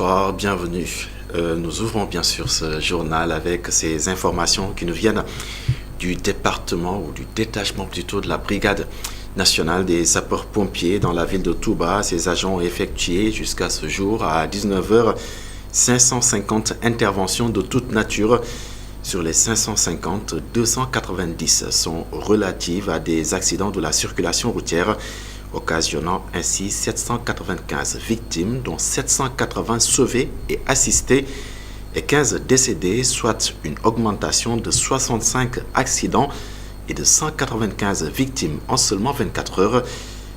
Bonsoir, bienvenue. Nous ouvrons bien sûr ce journal avec ces informations qui nous viennent du département ou du détachement plutôt de la brigade nationale des sapeurs-pompiers dans la ville de Touba. Ces agents ont effectué jusqu'à ce jour à 19h 550 interventions de toute nature. Sur les 550, 290 sont relatives à des accidents de la circulation routière, occasionnant ainsi 795 victimes, dont 780 sauvées et assistées et 15 décédés, soit une augmentation de 65 accidents et de 195 victimes en seulement 24 heures.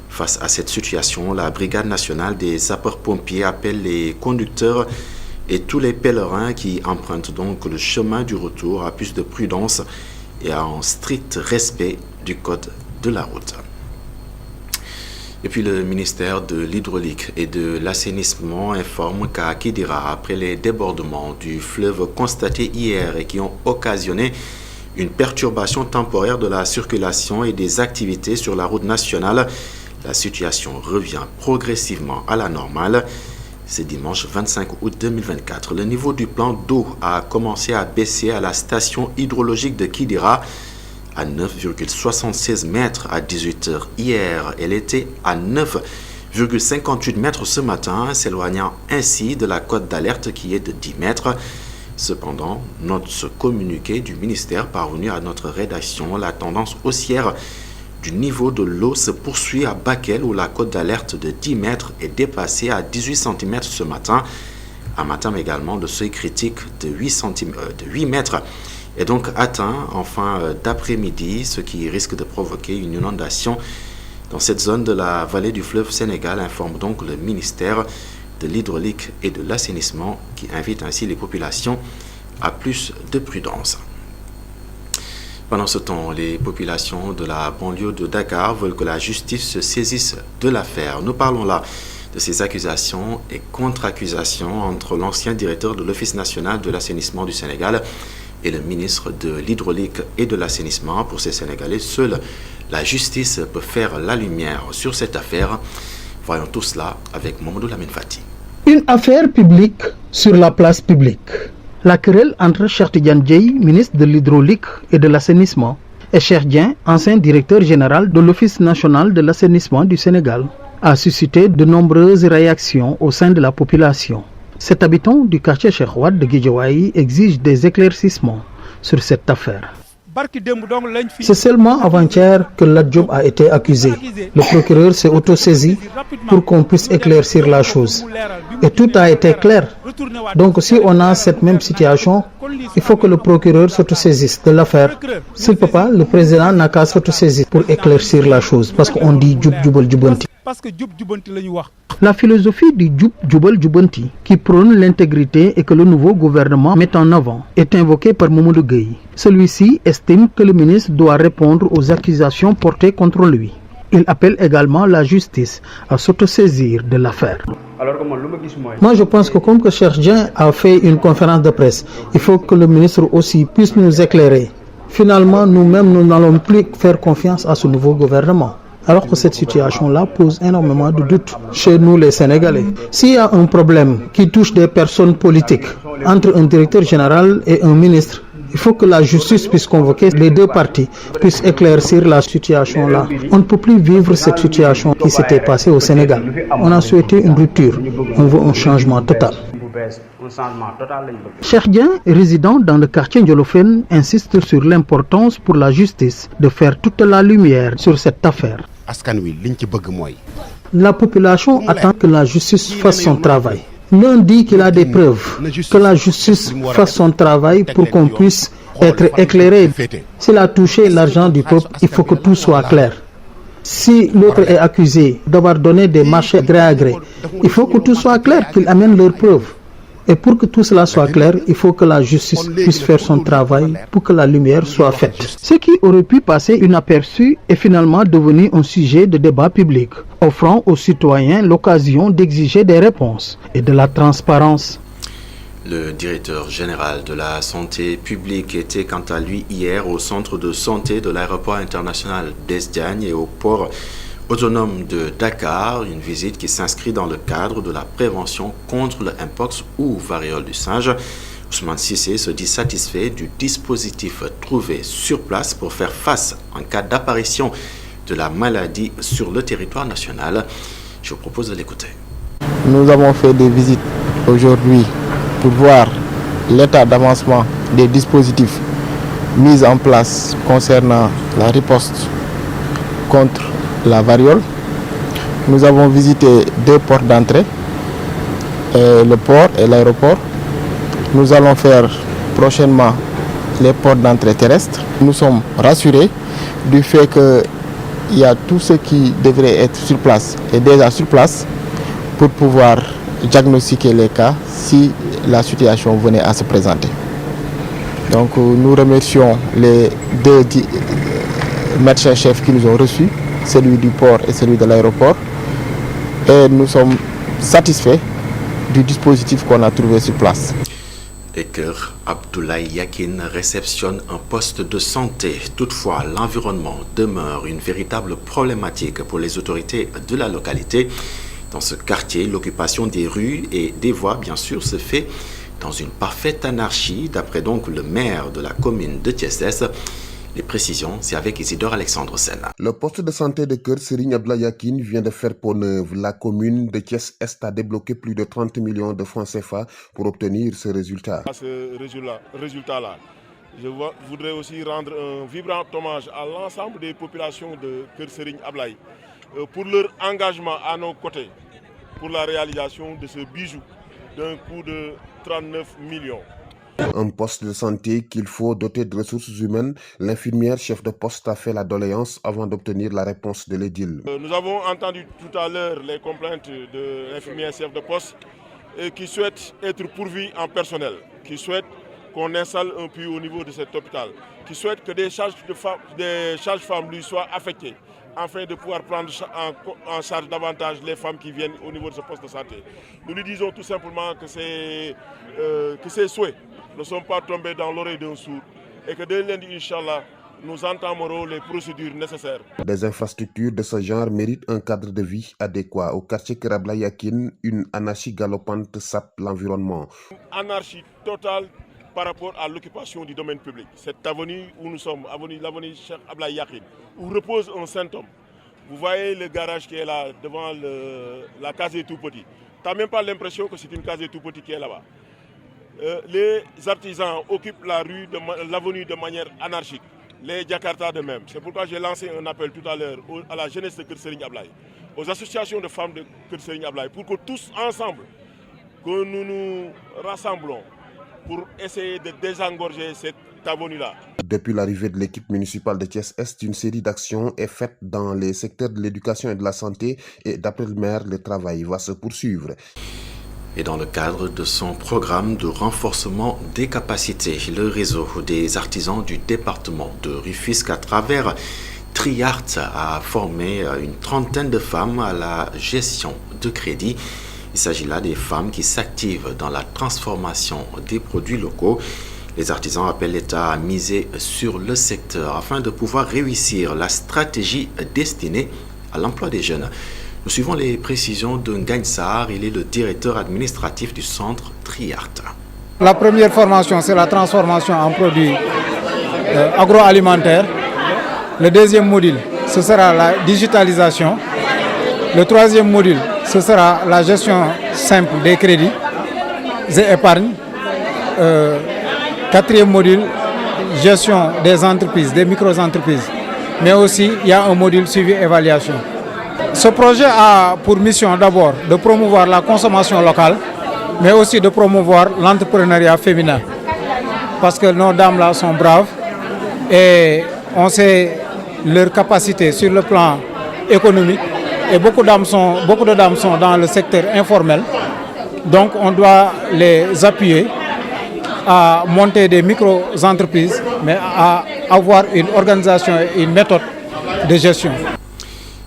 Face à cette situation, la Brigade nationale des sapeurs-pompiers appelle les conducteurs et tous les pèlerins qui empruntent donc le chemin du retour à plus de prudence et à un strict respect du code de la route. Et puis le ministère de l'Hydraulique et de l'Assainissement informe qu'à Kidira, après les débordements du fleuve constatés hier et qui ont occasionné une perturbation temporaire de la circulation et des activités sur la route nationale, la situation revient progressivement à la normale. C'est dimanche 25 août 2024. Le niveau du plan d'eau a commencé à baisser à la station hydrologique de Kidira à 9,76 mètres à 18h hier. Elle était à 9,58 mètres ce matin, s'éloignant ainsi de la cote d'alerte qui est de 10 mètres. Cependant, note ce communiqué du ministère parvenu à notre rédaction, la tendance haussière du niveau de l'eau se poursuit à Bakel où la cote d'alerte de 10 mètres est dépassée à 18 cm ce matin. À Matam également, le seuil critique de 8 mètres est donc atteint en fin d'après-midi, ce qui risque de provoquer une inondation dans cette zone de la vallée du fleuve Sénégal, informe donc le ministère de l'Hydraulique et de l'Assainissement qui invite ainsi les populations à plus de prudence. Pendant ce temps, les populations de la banlieue de Dakar veulent que la justice se saisisse de l'affaire. Nous parlons là de ces accusations et contre-accusations entre l'ancien directeur de l'Office national de l'assainissement du Sénégal et le ministre de l'Hydraulique et de l'Assainissement. Pour ces Sénégalais, seule la justice peut faire la lumière sur cette affaire. Voyons tout cela avec Mamadou Lamine Fati. Une affaire publique sur la place publique. La querelle entre Cheikh Tidiane Dièye, ministre de l'Hydraulique et de l'Assainissement, et Cheikh Dieng, ancien directeur général de l'Office national de l'assainissement du Sénégal, a suscité de nombreuses réactions au sein de la population. Cet habitant du quartier Cheikh Wade de Guédiawaye exige des éclaircissements sur cette affaire. C'est seulement avant-hier que Lat Diop a été accusé. Le procureur s'est auto-saisi pour qu'on puisse éclaircir la chose. Et tout a été clair. Donc si on a cette même situation, il faut que le procureur s'auto-saisisse de l'affaire. S'il ne peut pas, le président n'a qu'à s'auto-saisir pour éclaircir la chose. Parce qu'on dit Djoub Djoubal Djoubanti. La philosophie du Djoub Djoubal Djoubanti, qui prône l'intégrité et que le nouveau gouvernement met en avant, est invoquée par Mamadou Gueye. Celui-ci estime que le ministre doit répondre aux accusations portées contre lui. Il appelle également la justice à s'autosaisir de l'affaire. Moi, je pense que comme que Cheikh Dieng a fait une conférence de presse, il faut que le ministre aussi puisse nous éclairer. Finalement, nous-mêmes, nous n'allons plus faire confiance à ce nouveau gouvernement. Alors que cette situation-là pose énormément de doutes chez nous les Sénégalais. S'il y a un problème qui touche des personnes politiques entre un directeur général et un ministre, il faut que la justice puisse convoquer les deux parties, puisse éclaircir la situation-là. On ne peut plus vivre cette situation qui s'était passée au Sénégal. On a souhaité une rupture, on veut un changement total. Cheikh Dieng, résident dans le quartier Ndiolofène, insiste sur l'importance pour la justice de faire toute la lumière sur cette affaire. La population attend que la justice fasse son travail. L'un dit qu'il a des preuves, que la justice fasse son travail pour qu'on puisse être éclairé. S'il a touché l'argent du peuple, il faut que tout soit clair. Si l'autre est accusé d'avoir donné des marchés gré à gré, il faut que tout soit clair, qu'il amène leurs preuves. Et pour que tout cela soit clair, il faut que la justice puisse faire son travail pour que la lumière soit faite. Ce qui aurait pu passer inaperçu est finalement devenu un sujet de débat public, offrant aux citoyens l'occasion d'exiger des réponses et de la transparence. Le directeur général de la santé publique était quant à lui hier au centre de santé de l'aéroport international d'Esdiagne et au port autonome de Dakar, une visite qui s'inscrit dans le cadre de la prévention contre le mpox ou variole du singe. Ousmane Cissé se dit satisfait du dispositif trouvé sur place pour faire face en cas d'apparition de la maladie sur le territoire national. Je vous propose de l'écouter. Nous avons fait des visites aujourd'hui pour voir l'état d'avancement des dispositifs mis en place concernant la riposte contre la variole. Nous avons visité 2 ports d'entrée, le port et l'aéroport. Nous allons faire prochainement les ports d'entrée terrestres. Nous sommes rassurés du fait qu'il y a tout ce qui devrait être sur place et déjà sur place pour pouvoir diagnostiquer les cas si la situation venait à se présenter. Donc nous remercions les 2 médecins-chefs qui nous ont reçus, celui du port et celui de l'aéroport. Et nous sommes satisfaits du dispositif qu'on a trouvé sur place. Et que Abdoulaye Yakin réceptionne un poste de santé. Toutefois, l'environnement demeure une véritable problématique pour les autorités de la localité. Dans ce quartier, l'occupation des rues et des voies, bien sûr, se fait dans une parfaite anarchie, d'après donc le maire de la commune de Thiès. Les précisions, c'est avec Isidore Alexandre Senna. Le poste de santé de Keur Serigne Abdoulaye Yakin vient de faire peau neuve. La commune de Thiès-Est a débloqué plus de 30 millions de francs CFA pour obtenir ce résultat. À ce résultat-là, je voudrais aussi rendre un vibrant hommage à l'ensemble des populations de Keur Serigne Abdoulaye pour leur engagement à nos côtés pour la réalisation de ce bijou d'un coût de 39 millions. Un poste de santé qu'il faut doter de ressources humaines. L'infirmière chef de poste a fait la doléance avant d'obtenir la réponse de l'édile. Nous avons entendu tout à l'heure les complaintes de l'infirmière chef de poste qui souhaite être pourvue en personnel, qui souhaite qu'on installe un puits au niveau de cet hôpital, qui souhaite que des sages-femmes lui soient affectées, afin de pouvoir prendre en charge davantage les femmes qui viennent au niveau de ce poste de santé. Nous lui disons tout simplement que ces souhaits ne sont pas tombés dans l'oreille d'un sourd et que dès lundi, Inch'Allah, nous entamerons les procédures nécessaires. Des infrastructures de ce genre méritent un cadre de vie adéquat. Au quartier Keur Abdoulaye Yakin, une anarchie galopante sape l'environnement. Anarchie totale par rapport à l'occupation du domaine public. Cette avenue où nous sommes, l'avenue Cheikh Abdoulaye Yakin, où repose un saint homme. Vous voyez le garage qui est là, devant la case des tout-petits. Tu n'as même pas l'impression que c'est une case des tout-petits qui est là-bas. Les artisans occupent l'avenue de manière anarchique. Les Jakarta de même. C'est pourquoi j'ai lancé un appel tout à l'heure à la jeunesse de Keur Serigne Abdoulaye, aux associations de femmes de Keur Serigne Abdoulaye, pour que tous ensemble, que nous nous rassemblons pour essayer de désengorger cette avenue-là. Depuis l'arrivée de l'équipe municipale de Thiès-Est, une série d'actions est faite dans les secteurs de l'éducation et de la santé et d'après le maire, le travail va se poursuivre. Et dans le cadre de son programme de renforcement des capacités, le réseau des artisans du département de Rufisque à travers Triart a formé une trentaine de femmes à la gestion de crédit. Il s'agit là des femmes qui s'activent dans la transformation des produits locaux. Les artisans appellent l'État à miser sur le secteur afin de pouvoir réussir la stratégie destinée à l'emploi des jeunes. Nous suivons les précisions de Ngagne Sarr, il est le directeur administratif du centre Triart. La première formation, c'est la transformation en produits agroalimentaires. Le deuxième module, ce sera la digitalisation. Le troisième module, ce sera la gestion simple des crédits et épargne. Quatrième module, gestion des entreprises, des micro-entreprises. Mais aussi, il y a un module suivi-évaluation. Ce projet a pour mission d'abord de promouvoir la consommation locale, mais aussi de promouvoir l'entrepreneuriat féminin. Parce que nos dames-là sont braves et on sait leur capacité sur le plan économique. Et beaucoup de dames sont dans le secteur informel. Donc on doit les appuyer à monter des micro-entreprises, mais à avoir une organisation et une méthode de gestion.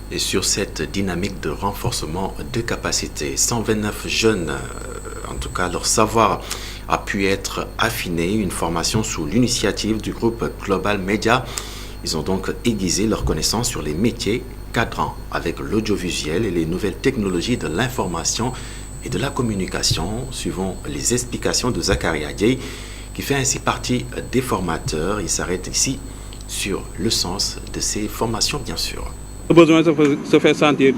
Et sur cette dynamique de renforcement de capacité, 129 jeunes, en tout cas leur savoir a pu être affiné, une formation sous l'initiative du groupe Global Media. Ils ont donc aiguisé leurs connaissances sur les métiers cadrant avec l'audiovisuel et les nouvelles technologies de l'information et de la communication, suivant les explications de Zakaria Dieye, qui fait ainsi partie des formateurs. Il s'arrête ici sur le sens de ces formations, bien sûr. Le besoin se fait sentir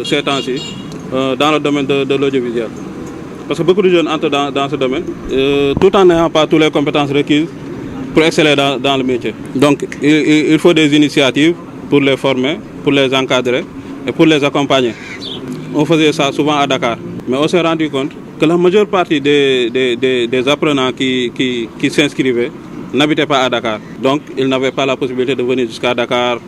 ces temps-ci dans le domaine de l'audiovisuel. Parce que beaucoup de jeunes entrent dans ce domaine, tout en n'ayant pas toutes les compétences requises pour exceller dans le métier. Donc il faut des initiatives pour les former, pour les encadrer et pour les accompagner. On faisait ça souvent à Dakar, mais on s'est rendu compte que la majeure partie des apprenants qui s'inscrivaient n'habitaient pas à Dakar. Donc ils n'avaient pas la possibilité de venir jusqu'à Dakar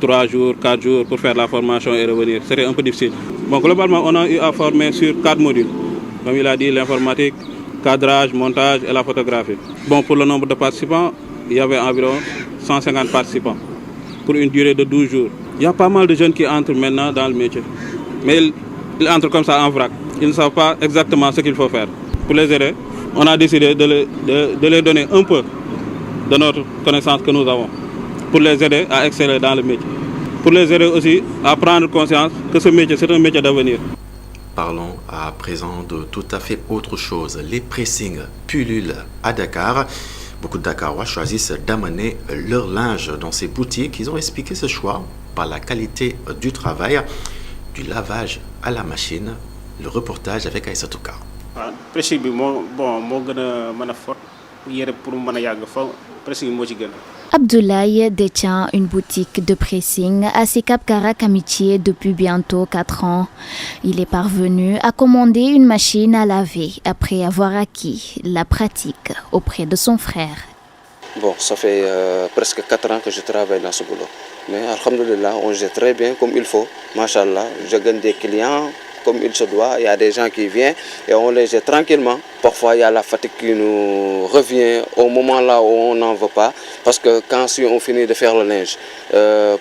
3 jours, 4 jours pour faire la formation et revenir. C'était un peu difficile. Bon, globalement, on a eu à former sur 4 modules. Comme il a dit, l'informatique, cadrage, montage et la photographie. Bon, pour le nombre de participants, il y avait environ 150 participants pour une durée de 12 jours. Il y a pas mal de jeunes qui entrent maintenant dans le métier. Mais ils entrent comme ça en vrac. Ils ne savent pas exactement ce qu'il faut faire. Pour les aider, on a décidé de leur donner un peu de notre connaissance que nous avons pour les aider à exceller dans le métier. Pour les aider aussi à prendre conscience que ce métier, c'est un métier d'avenir. Parlons à présent de tout à fait autre chose. Les pressings pullulent à Dakar. Beaucoup de Dakarois choisissent d'amener leur linge dans ces boutiques. Ils ont expliqué ce choix par la qualité du travail, du lavage à la machine. Le reportage avec Aïssa Touka. Pressing bi moo gën a mën a fort yére pour mën a yàgg fa pressing moo ci gën. Abdoulaye détient une boutique de pressing à Sicap Karak Amitié depuis bientôt 4 ans. Il est parvenu à commander une machine à laver après avoir acquis la pratique auprès de son frère. Bon, ça fait presque 4 ans que je travaille dans ce boulot. Mais alhamdoulilah, on gère très bien comme il faut. Machallah, je gagne des clients comme il se doit. Il y a des gens qui viennent et on les gère tranquillement. Parfois, il y a la fatigue qui nous revient au moment là où on n'en veut pas. Parce que si on finit de faire le linge,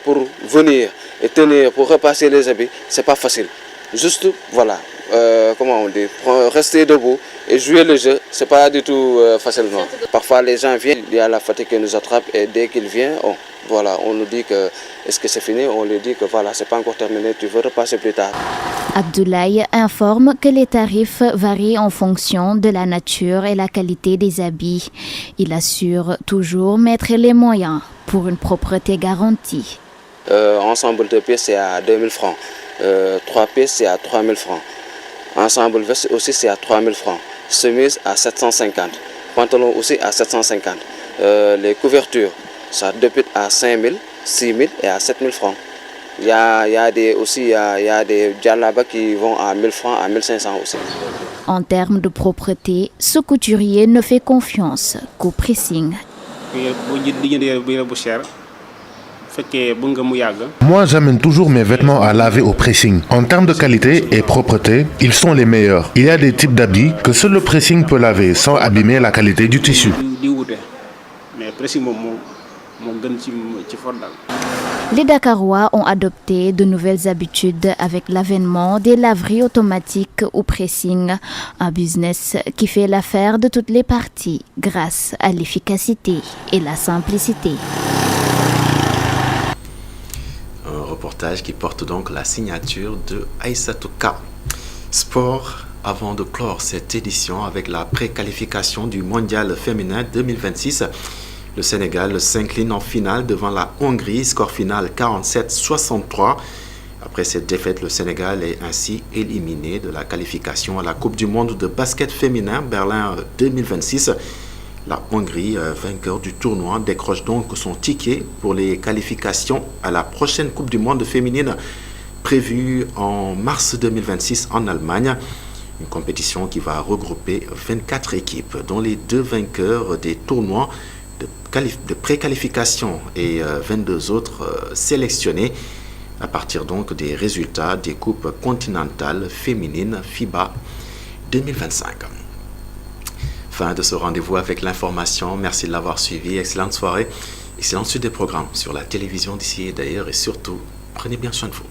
pour venir et tenir, pour repasser les habits, c'est pas facile. Juste, voilà, comment on dit, rester debout et jouer le jeu, c'est pas du tout facilement. Parfois, les gens viennent, il y a la fatigue qui nous attrape et dès qu'ils viennent, on nous dit que est-ce que c'est fini, on lui dit que voilà, c'est pas encore terminé, tu veux repasser plus tard. Abdoulaye informe que les tarifs varient en fonction de la nature et la qualité des habits. Il assure toujours mettre les moyens pour une propreté garantie. Ensemble de pièces, c'est à 2000 francs. 3 pièces, c'est à 3000 francs. Ensemble veste aussi, c'est à 3000 francs. Chemise à 750. Pantalon aussi à 750. Les couvertures, ça débute à 5000, 6000 et à 7000 francs. Il y a des djellabas qui vont à 1000 francs, à 1500 aussi. En termes de propreté, ce couturier ne fait confiance qu'au pressing. Moi, j'amène toujours mes vêtements à laver au pressing. En termes de qualité et propreté, ils sont les meilleurs. Il y a des types d'habits que seul le pressing peut laver sans abîmer la qualité du tissu. Les Dakarois ont adopté de nouvelles habitudes avec l'avènement des laveries automatiques ou pressing, un business qui fait l'affaire de toutes les parties grâce à l'efficacité et la simplicité. Un reportage qui porte donc la signature de Aïssa Touka. Sport, avant de clore cette édition avec la préqualification du Mondial féminin 2026. Le Sénégal s'incline en finale devant la Hongrie, score final 47-63. Après cette défaite, le Sénégal est ainsi éliminé de la qualification à la Coupe du monde de basket féminin Berlin 2026. La Hongrie, vainqueur du tournoi, décroche donc son ticket pour les qualifications à la prochaine Coupe du monde féminine prévue en mars 2026 en Allemagne. Une compétition qui va regrouper 24 équipes, dont les 2 vainqueurs des tournois de préqualification et 22 autres sélectionnés à partir donc des résultats des coupes continentales féminines FIBA 2025. Fin de ce rendez-vous avec l'information. Merci de l'avoir suivi. Excellente soirée, excellente suite des programmes sur la télévision d'ici et d'ailleurs et surtout, prenez bien soin de vous.